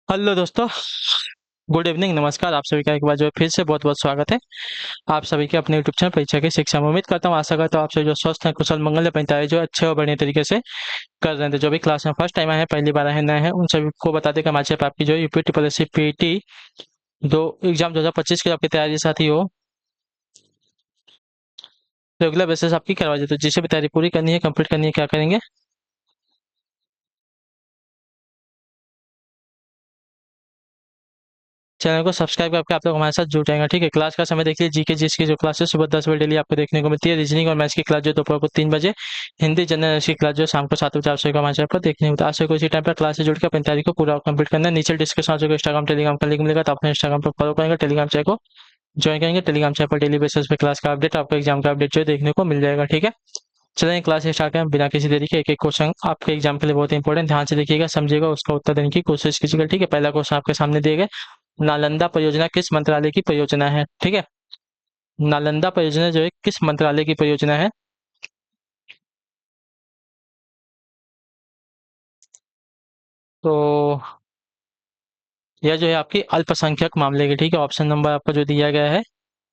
Hello दोस्तों। Good evening, नमस्कार। आप सभी का एक बार जो है फिर से बहुत बहुत स्वागत है आप सभी के अपने यूट्यूब चैनल परीक्षा की शिक्षा में। उम्मीद करता हूँ, आशा करता हूँ आप सभी जो स्वस्थ हैं, कुशल मंगल है, अपनी तैयारी जो है अच्छे और बढ़िया तरीके से कर रहे थे। जो भी क्लास में फर्स्ट टाइम आए हैं, पहली बार आए हैं, नए हैं, उन सभी को बता दें कि हमारे चैनल पर आपकी जो है UP triple S C PT दो एग्जाम 2025 की आपकी तैयारी साथी हो रेगुलर बेसिस आपकी करवा देते, तो जिसे भी तैयारी पूरी करनी है, कंप्लीट करनी है, क्या करेंगे, चैनल को सब्सक्राइब करके आप लोग हमारे साथ जुड़ जाएंगे। ठीक है, क्लास का समय देखिए, जीके जीएस की जो क्लास है सुबह 10 बजे डेली आपको देखने को मिलती है। रीजनिंग और मैथ्स की क्लास जो दोपहर को 3 बजे, हिंदी जनरल नॉलेज की क्लास जो शाम को 7 बजे आप सभी को हमारे चैनल पर देखने को मिलता है। आज से कोई इसी टाइम पर क्लास से जुड़ के अपनी तैयारी को पूरा कंप्लीट करना है। नीचे डिस्क्रिप्शन में इंस्टाग्राम टेलीग्राम का लिंक मिलेगा, तो अपने इंस्टाग्राम पर फॉलो करेंगे, टेलीग्राम चैनल को ज्वाइन करेंगे। टेलीग्राम चैनल पर डेली बेसिस पे क्लास का अपडेट, आपको एग्जाम का अपडेट जो है देखने को मिल जाएगा। ठीक है, चलें क्लास स्टार्ट करें बिना किसी देरी के। एक एक क्वेश्चन आपके एग्जाम के लिए बहुत इंपॉर्टेंट, ध्यान से देखिएगा, समझिएगा, उसका उत्तर देने की कोशिश कीजिएगा। ठीक है, पहला क्वेश्चन आपके सामने दिए गए, नालंदा परियोजना किस मंत्रालय की परियोजना है। ठीक है, नालंदा परियोजना जो है किस मंत्रालय की परियोजना है। तो यह जो है आपकी अल्पसंख्यक मामले की, ठीक है, ऑप्शन नंबर आपका जो दिया गया है,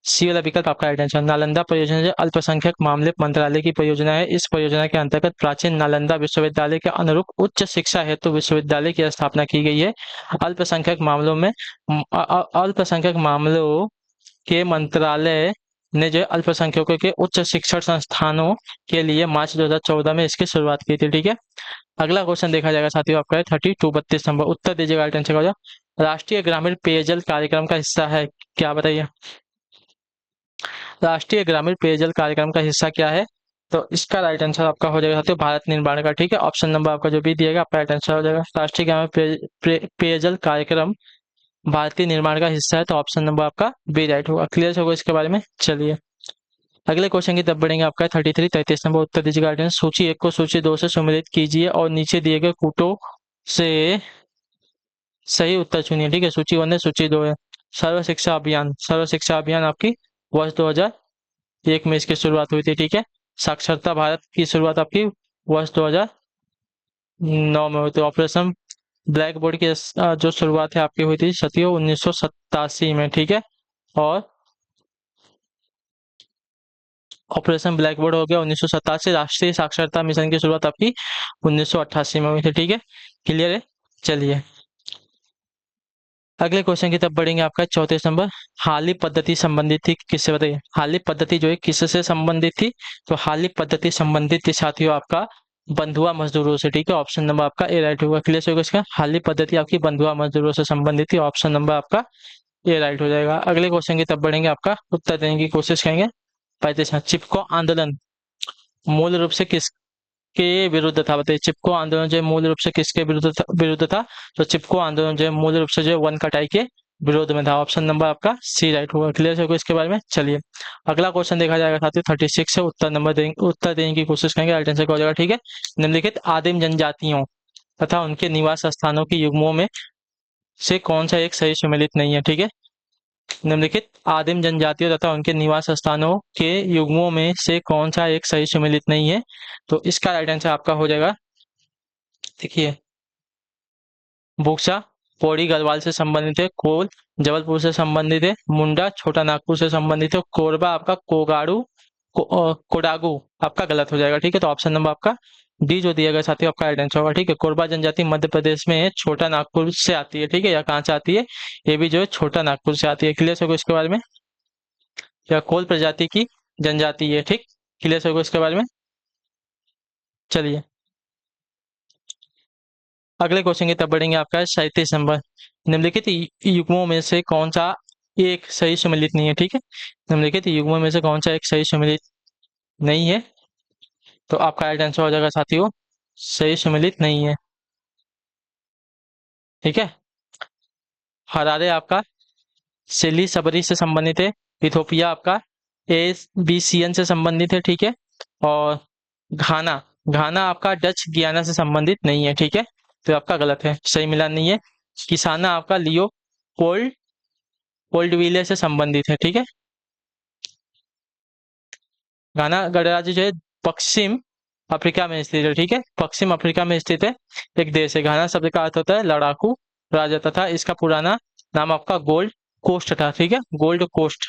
सी वाला विकल्प आपका राइट आंसर। नालंदा परियोजना जो अल्पसंख्यक मामले मंत्रालय की परियोजना है। इस परियोजना के अंतर्गत प्राचीन नालंदा विश्वविद्यालय के अनुरूप उच्च शिक्षा हेतु विश्वविद्यालय की स्थापना की गई है। अल्पसंख्यक मामलों में अल्पसंख्यक मामलों के मंत्रालय ने जो है अल्पसंख्यकों के उच्च शिक्षण संस्थानों के लिए मार्च 2014 में इसकी शुरुआत की थी। ठीक है, अगला क्वेश्चन देखा जाएगा साथियों, आपका है 32 32 नंबर। उत्तर दीजिएगा, राइट आंसर का हो जाए। राष्ट्रीय ग्रामीण पेयजल कार्यक्रम का हिस्सा है क्या, बताइए। राष्ट्रीय ग्रामीण पेयजल कार्यक्रम का हिस्सा क्या है। तो इसका राइट आंसर आपका हो जाएगा साथियों भारत निर्माण का। ठीक है, ऑप्शन नंबर आपका जो भी दिएगा आपका राइट आंसर हो जाएगा। राष्ट्रीय ग्रामीण पेयजल कार्यक्रम भारतीय निर्माण का हिस्सा है, तो ऑप्शन नंबर आपका बी राइट होगा। क्लियर होगा इसके बारे में। चलिए अगले क्वेश्चन की तरफ बढ़ेंगे, आपका 33 33 नंबर। उत्तर दीजिएगा, राइट आंसर। सूची 1 को सूची 2 से सम्मिलित कीजिए और नीचे दिए गए कूटों से सही उत्तर चुनिए। ठीक है, सूची 1 है, सूची 2 है। सर्व शिक्षा अभियान, सर्व शिक्षा अभियान आपकी वर्ष 2001 में इसकी शुरुआत हुई थी। ठीक है, साक्षरता भारत की शुरुआत आपकी वर्ष 2009 में हुई थी। ऑपरेशन ब्लैक बोर्ड की जो शुरुआत है आपकी हुई थी सतियो 1987 में। ठीक है, और ऑपरेशन ब्लैक बोर्ड हो गया 1987। राष्ट्रीय साक्षरता मिशन की शुरुआत आपकी 1988 में हुई थी। ठीक है, क्लियर है। चलिए अगले क्वेश्चन की तरफ बढ़ेंगे, आपका 34 नंबर। हाली पद्धति संबंधित थी किससे, बताइए। हाली पद्धति जो है किससे संबंधित थी। तो हाली पद्धति संबंधित थी साथियों आपका बंधुआ मजदूरों से। ठीक है, ऑप्शन नंबर आपका ए राइट होगा। क्लियर होगा इसका। हाली पद्धति आपकी बंधुआ मजदूरों से संबंधित थी, ऑप्शन नंबर आपका ए राइट हो जाएगा। अगले क्वेश्चन की तरफ बढ़ेंगे, आपका उत्तर देने की कोशिश करेंगे। चिपको आंदोलन मूल रूप से किसके विरुद्ध था, बताइए। चिपको आंदोलन जो है मूल रूप से किसके विरुद्ध था। तो चिपको आंदोलन जो है मूल रूप से जो है वन कटाई के विरोध में था, ऑप्शन नंबर आपका सी राइट होगा। क्लियर होगा इसके बारे में। चलिए अगला क्वेश्चन देखा जाएगा साथियों 36 से। उत्तर देने की कोशिश करेंगे, राइट आंसर क्या हो जाएगा। ठीक है, निम्नलिखित आदिम जनजातियों तथा उनके निवास स्थानों की युग्मों में से कौन सा एक सही सुमेलित नहीं है। ठीक है, निम्नलिखित आदिम जनजातियों तथा उनके निवास स्थानों के युग्मों में से कौन सा एक सही सुमेलित नहीं है। तो इसका राइट आंसर आपका हो जाएगा, देखिए, बुक्सा पौड़ी गढ़वाल से संबंधित है, कोल जबलपुर से संबंधित है, मुंडा छोटा नागपुर से संबंधित है, कोरबा आपका कोडागू आपका गलत हो जाएगा। ठीक है, तो ऑप्शन नंबर आपका डी जो दिया गया साथियों आपका राइट आंसर होगा। ठीक है, कोरबा जनजाति मध्य प्रदेश में है, छोटा नागपुर से आती है। ठीक है, या कहाँ से आती है, ये भी जो है छोटा नागपुर से आती है। क्लियर होगा इसके बारे में। या कोल प्रजाति की जनजाति है। ठीक, क्लियर होगा इसके बारे में। चलिए अगले क्वेश्चन की तरफ बढ़ेंगे, आपका 37 नंबर। निम्नलिखित युग्मों में से कौन सा एक सही सुमेलित नहीं है। ठीक है, निम्नलिखित युग्मों में से कौन सा एक सही सुमेलित नहीं है। तो आपका राइट आंसर हो जाएगा साथियों सही सुमेलित नहीं है। ठीक है, हरारे आपका सिली सबरी से संबंधित है, इथोपिया आपका एसबीसीएन से संबंधित है। ठीक है, और घाना घाना आपका डच गियाना से संबंधित नहीं है। ठीक है, तो आपका गलत है, सही मिलान नहीं है। किसाना आपका लियो पोल्ड पोल्डविले से संबंधित है। ठीक है, घाना गणराज्य जो है पश्चिम अफ्रीका में स्थित है। ठीक है, पश्चिम अफ्रीका में स्थित है एक देश है। घाना शब्द का अर्थ होता है लड़ाकू, राज्य था। इसका पुराना नाम आपका गोल्ड कोस्ट था, ठीक है, गोल्ड कोस्ट।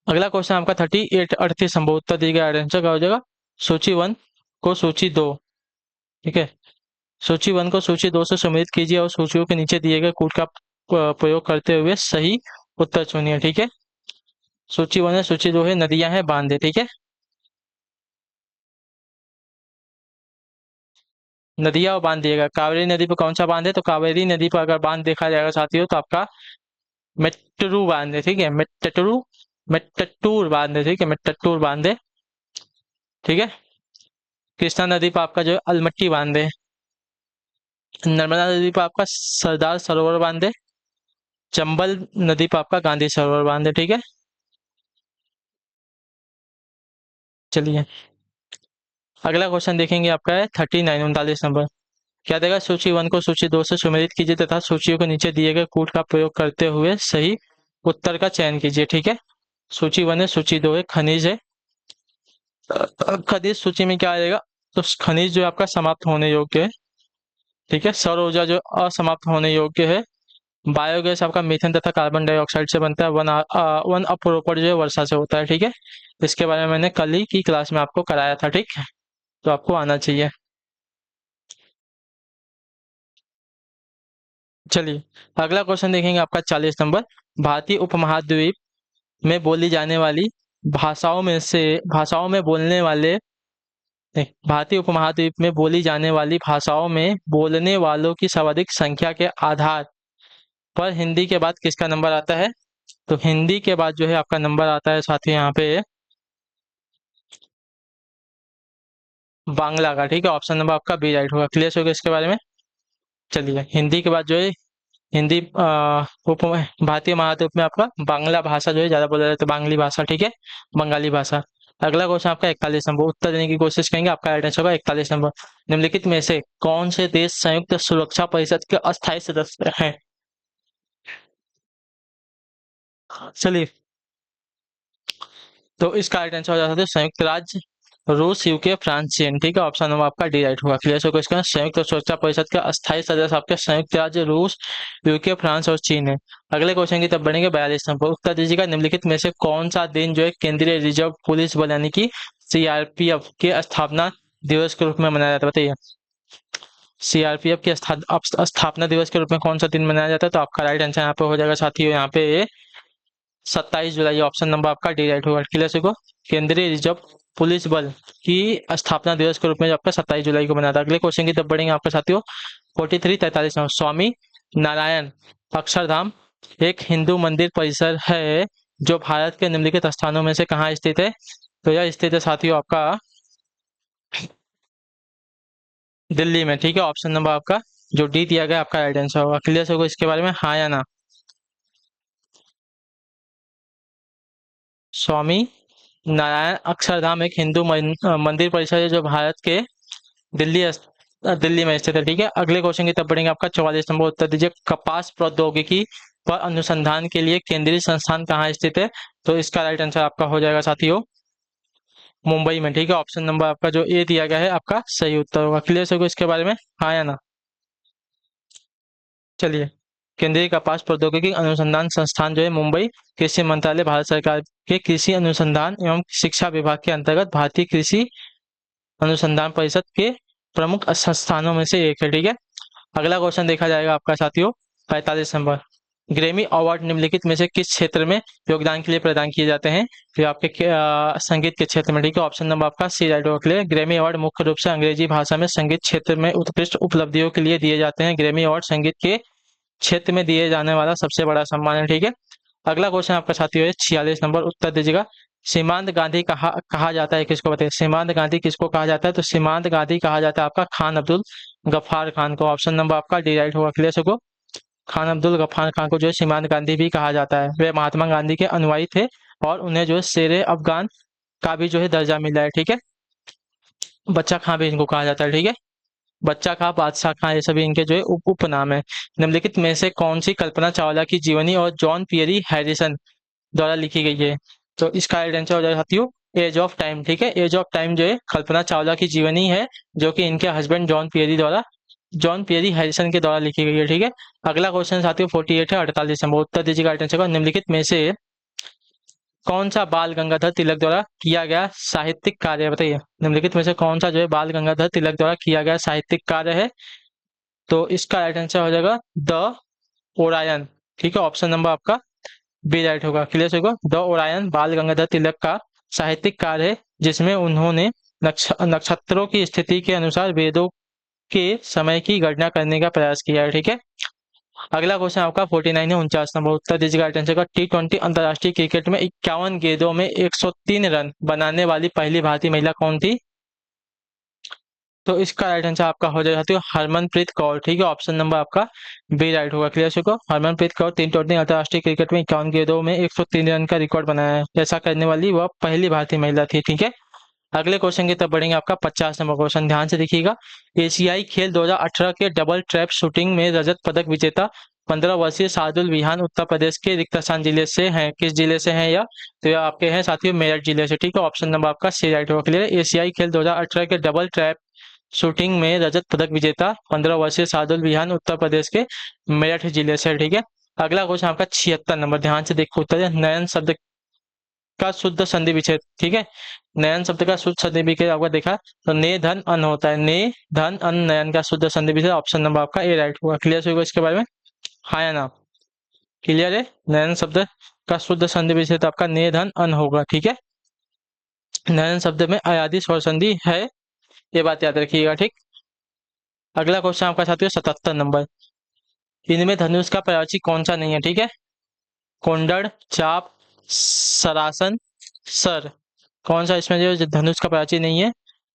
अगला क्वेश्चन आपका 38 38 संभव उत्तर दिए गए आंसर क्या हो जाएगा? सूची वन को सूची दो, ठीक है, सूची वन को सूची दो से सम्मिलित कीजिए और सूचियों के नीचे दिए गए कोड का प्रयोग करते हुए सही उत्तर चुनिए, ठीक है। सूची वन है, सूची दो है, नदियां हैं, बांध है, ठीक है। नदियां और बांध दिएगा। कावेरी नदी पर कौन सा बांध है? तो कावेरी नदी पर अगर बांध देखा जाएगा साथियों तो आपका मेट्टू बांध है, ठीक है, मेट्टूर बांध है, ठीक है, मेट्टूर बांध है, ठीक है। कृष्णा नदी पर आपका जो है अलमट्टी बांध है। नर्मदा नदी पर आपका सरदार सरोवर बांध है। चंबल नदी पर आपका गांधी सरोवर बांध है, ठीक है। चलिए अगला क्वेश्चन देखेंगे, आपका है 39 39 नंबर। क्या देगा? सूची वन को सूची दो से सुमेलित कीजिए तथा सूचियों को नीचे दिए गए कूट का प्रयोग करते हुए सही उत्तर का चयन कीजिए, ठीक है। सूची वन है, सूची दो है, खनिज है। खनिज सूची में क्या आएगा? तो खनिज जो आपका समाप्त होने योग्य है, ठीक है। सौर ऊर्जा जो असमाप्त होने योग्य है। बायोगैस आपका मीथेन तथा कार्बन डाइऑक्साइड से बनता है। वन अपरोपण जो है वर्षा से होता है, ठीक है। इसके बारे में मैंने कल ही की क्लास में आपको कराया था, ठीक है, तो आपको आना चाहिए। चलिए अगला क्वेश्चन देखेंगे, आपका 40 नंबर। भारतीय उपमहाद्वीप में बोली जाने वाली भाषाओं में बोलने वाले नहीं, भारतीय उपमहाद्वीप में बोली जाने वाली भाषाओं में बोलने वालों की सर्वाधिक संख्या के आधार पर हिंदी के बाद किसका नंबर आता है? तो हिंदी के बाद जो है आपका नंबर आता है साथियों यहाँ पे बांग्ला का, ठीक है। ऑप्शन नंबर आपका बी राइट होगा। क्लियर हो गया इसके बारे में? चलिए हिंदी के बाद जो है हिंदी उप भारतीय महाद्वीप में आपका बांग्ला भाषा जो है ज्यादा बोला जाता है, बांग्ली भाषा, ठीक है, बंगाली भाषा। अगला क्वेश्चन आपका 41 नंबर, उत्तर देने की कोशिश करेंगे। आपका राइट आंसर होगा 41 नंबर। निम्नलिखित में से कौन से देश संयुक्त सुरक्षा परिषद के अस्थायी सदस्य हैं? चलिए तो इसका राइट आंसर हो जाता है संयुक्त राज्य, रूस, यूके, फ्रांस, चीन, ठीक है। ऑप्शन नंबर आपका डी राइट होगा। क्लियर हो इसका? संयुक्त सुरक्षा परिषद का अस्थायी सदस्य आपके संयुक्त राज्य, रूस, यूके, फ्रांस और चीन है। अगले क्वेश्चन की तरफ बढ़ेंगे। 42 नंबर, उत्तर दीजिएगा। निम्नलिखित में से कौन सा दिन जो है केंद्रीय रिजर्व पुलिस बल यानी कि सीआरपीएफ के स्थापना दिवस के रूप में मनाया जाता है? बताइए सीआरपीएफ के स्थापना दिवस के रूप में कौन सा दिन मनाया जाता है? तो आपका राइट आंसर यहाँ पे हो जाएगा साथियों, यहाँ पे 27 जुलाई। ऑप्शन नंबर आपका डी राइट होगा। क्लियर को? केंद्रीय रिजर्व पुलिस बल की स्थापना दिवस के रूप में आपका 27 जुलाई को मनाया था। अगले क्वेश्चन की तरफ बढ़ेंगे आपके साथियों। 43 43 नंबर, स्वामी नारायण अक्षरधाम एक हिंदू मंदिर परिसर है जो भारत के निम्नलिखित स्थानों में से कहाँ स्थित है? तो यह स्थित है साथियों आपका दिल्ली में, ठीक है। ऑप्शन नंबर आपका जो डी दिया गया आपका राइट आंसर होगा। क्लियर होगा इसके बारे में, हाँ या ना? स्वामी नारायण अक्षरधाम एक हिंदू मंदिर परिसर है जो भारत के दिल्ली में स्थित है, ठीक है। अगले क्वेश्चन की तरफ बढ़ेंगे। आपका 44 नंबर, उत्तर दीजिए। कपास प्रौद्योगिकी पर अनुसंधान के लिए केंद्रीय संस्थान कहाँ स्थित है? तो इसका राइट आंसर आपका हो जाएगा साथियों मुंबई में, ठीक है। ऑप्शन नंबर आपका जो ए दिया गया है आपका सही उत्तर होगा। क्लियर होगा इसके बारे में, हाँ या ना? चलिए केंद्रीय कपास प्रौद्योगिकी अनुसंधान संस्थान जो है मुंबई, कृषि मंत्रालय, भारत सरकार के कृषि अनुसंधान एवं शिक्षा विभाग के अंतर्गत भारतीय कृषि अनुसंधान परिषद के प्रमुख संस्थानों में से एक है, ठीक है। अगला क्वेश्चन देखा जाएगा आपका साथियों 45 नंबर। ग्रेमी अवार्ड निम्नलिखित में से किस क्षेत्र में योगदान के लिए प्रदान किए जाते हैं? तो आपके संगीत के क्षेत्र में, ठीक है। ऑप्शन नंबर आपका सी राइट होगा। ग्रेमी अवार्ड मुख्य रूप से अंग्रेजी भाषा में संगीत क्षेत्र में उत्कृष्ट उपलब्धियों के लिए दिए जाते हैं। ग्रेमी अवार्ड संगीत के क्षेत्र में दिए जाने वाला सबसे बड़ा सम्मान है, ठीक है। अगला क्वेश्चन आपका साथियों है 46 नंबर, उत्तर दीजिएगा। सीमांत गांधी कहा जाता है किसको? बताइए सीमांत गांधी किसको कहा जाता है? तो सीमांत गांधी कहा जाता है आपका खान अब्दुल गफ्फार खान को। ऑप्शन नंबर आपका डी राइट होगा। क्लियर को? खान अब्दुल गफ्फार खान को जो है सीमांत गांधी भी कहा जाता है। वे महात्मा गांधी के अनुयायी थे और उन्हें जो है शेरे अफगान का भी जो है दर्जा मिला है, ठीक है। बच्चा खां भी इनको कहा जाता है, ठीक है। बच्चा खां, बादशाह खां, ये सभी इनके जो है उपनाम है। निम्नलिखित में से कौन सी कल्पना चावला की जीवनी और जॉन पियरी हैरिसन द्वारा लिखी गई है? तो इसका आंसर हो जाएगा साथियों एज ऑफ टाइम, ठीक है। एज ऑफ टाइम जो है कल्पना चावला की जीवनी है जो कि इनके हस्बैंड जॉन पियरी द्वारा जॉन पियरी हैरिसन के द्वारा लिखी गई है। ठीक है, अगला क्वेश्चन साथियों 48 है, 48 नंबर उत्तर दीजिएगा। राइट आंसर का निम्नलिखित में से कौन सा बाल गंगाधर तिलक द्वारा किया गया साहित्यिक कार्य है? बताइए, निम्नलिखित में से कौन सा जो है बाल गंगाधर तिलक द्वारा किया गया साहित्यिक कार्य है? तो इसका राइट आंसर हो जाएगा द ओरायन। ठीक है, ऑप्शन नंबर आपका बी राइट होगा। क्लियर होगा, द ओरायन बाल गंगाधर तिलक का साहित्यिक कार्य है जिसमें उन्होंने नक्षत्रों की स्थिति के अनुसार वेदों के समय की गणना करने का प्रयास किया है। ठीक है, अगला क्वेश्चन आपका 49 है, 49 नंबर उत्तर दीजिएगा। राइट आंसर का T20 अंतर्राष्ट्रीय क्रिकेट में 51 गेंदों में 103 रन बनाने वाली पहली भारतीय महिला कौन थी? तो इसका राइट आंसर आपका हो जाएगा हरमनप्रीत कौर। ठीक है, ऑप्शन नंबर आपका बी राइट होगा। क्लियर से को हरमनप्रीत कौर T20 अंतर्राष्ट्रीय क्रिकेट में 51 गेंदों में 103 रन का रिकॉर्ड बनाया है। ऐसा करने वाली वह पहली भारतीय महिला थी। ठीक है, अगले क्वेश्चन की तरफ बढ़ेंगे। आपका 50 नंबर क्वेश्चन, ध्यान से देखिएगा। एशियाई खेल 2018 के डबल ट्रैप शूटिंग में रजत पदक विजेता 15 वर्षीय शार्दुल विहान उत्तर प्रदेश के रिक्तस्थान जिले से हैं। किस जिले से हैं यह? तो यह आपके हैं साथियों मेरठ जिले से। ठीक है, ऑप्शन नंबर आपका सी राइट होगा। क्लियर, एशियाई खेल 2018 के डबल ट्रैप शूटिंग में रजत पदक विजेता 15 वर्षीय शार्दुल विहान उत्तर प्रदेश के मेरठ जिले से। ठीक है, अगला क्वेश्चन आपका 76 नंबर, ध्यान से देखो उत्तर। नयन शब्द का शुद्ध संधि विच्छेद। ठीक है, नयन शब्द का शुद्ध संधि विच्छेद आपका देखा तो ने धन अन होता है। ने धन अन नयन का शुद्ध संधि विच्छेद, ऑप्शन नंबर आपका ए राइट हुआ। क्लियर होगा इसके बारे में, हाँ या ना? क्लियर है, नयन शब्द का शुद्ध संधि विच्छेद आपका ने धन अन होगा। ठीक है, नयन शब्द में अयादि स्वर संधि है, ये बात याद रखिएगा। ठीक, अगला क्वेश्चन आपका साथियों 77 नंबर, इनमें धनुष का प्रयाची कौन सा नहीं है? ठीक है, कोंडड़, चाप, सरासन, सर, कौन सा इसमें जो धनुष का प्राची नहीं है?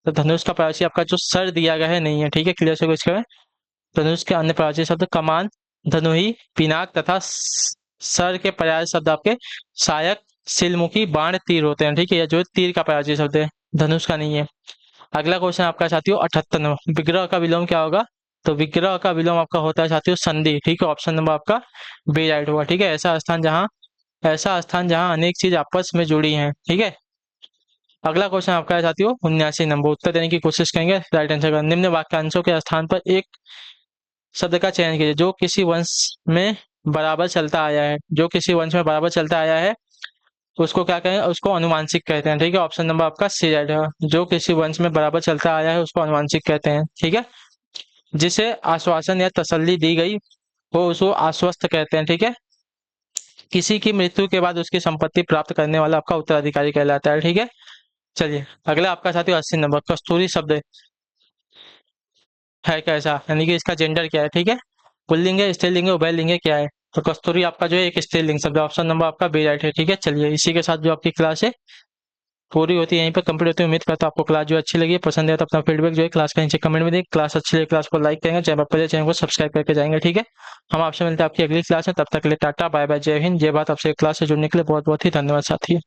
तो धनुष का प्राची आपका जो सर दिया गया है नहीं है। ठीक है, क्लियर से इसके धनुष के अन्य प्राची शब्द कमान, धनुही, पिनाक तथा सर के पर्याय शब्द आपके सहायक, सिलमुखी, बाण, तीर होते हैं। ठीक है, यह जो तीर का प्राची शब्द है, धनुष का नहीं है। अगला क्वेश्चन आपका साथियों 78 नंबर, विग्रह का विलोम क्या होगा? तो विग्रह का विलोम आपका होता है साथियों संधि। ठीक है, ऑप्शन नंबर आपका बी राइट होगा। ठीक है, ऐसा स्थान जहां अनेक चीज आपस में जुड़ी हैं। ठीक है, अगला क्वेश्चन आपका है साथियों 79 नंबर, उत्तर देने की कोशिश करेंगे। राइट आंसर का निम्न वाक्यांशों के स्थान पर एक शब्द का चयन कीजिए जो किसी वंश में बराबर चलता आया है। जो किसी वंश में बराबर चलता आया है उसको क्या कहें? उसको अनुवांशिक कहते हैं। ठीक है, ऑप्शन नंबर आपका सी राइट है। जो किसी वंश में बराबर चलता आया है उसको अनुवांशिक कहते हैं। ठीक है, जिसे आश्वासन या तसल्ली दी गई वो उसको आश्वस्त कहते हैं। ठीक है, किसी की मृत्यु के बाद उसकी संपत्ति प्राप्त करने वाला आपका उत्तराधिकारी कहलाता है। ठीक है, चलिए अगला आपका साथियों 80 नंबर, कस्तूरी शब्द है कैसा, यानी कि इसका जेंडर क्या है? ठीक है, पुल्लिंग है, स्त्रीलिंग है, उभयलिंग है, क्या है? तो कस्तूरी आपका जो है एक स्त्रीलिंग शब्द है। ऑप्शन नंबर आपका बी राइट है। ठीक है, चलिए इसी के साथ जो आपकी क्लास है पूरी होती है, यहीं पर कंप्लीट होती है। उम्मीद करता हूं आपको क्लास जो अच्छी लगी, पसंद है तो अपना फीडबैक जो है क्लास का नीचे कमेंट में दें। क्लास अच्छी लगी क्लास को लाइक करेंगे, चैनल को सब्सक्राइब करके जाएंगे। ठीक है, हम आपसे मिलते हैं आपकी अगली क्लास में, तब तक के लिए टाटा बाय बाय, जय हिंद, जय भारत। आपसे क्लास से जुड़ने के लिए बहुत बहुत ही धन्यवाद साथी।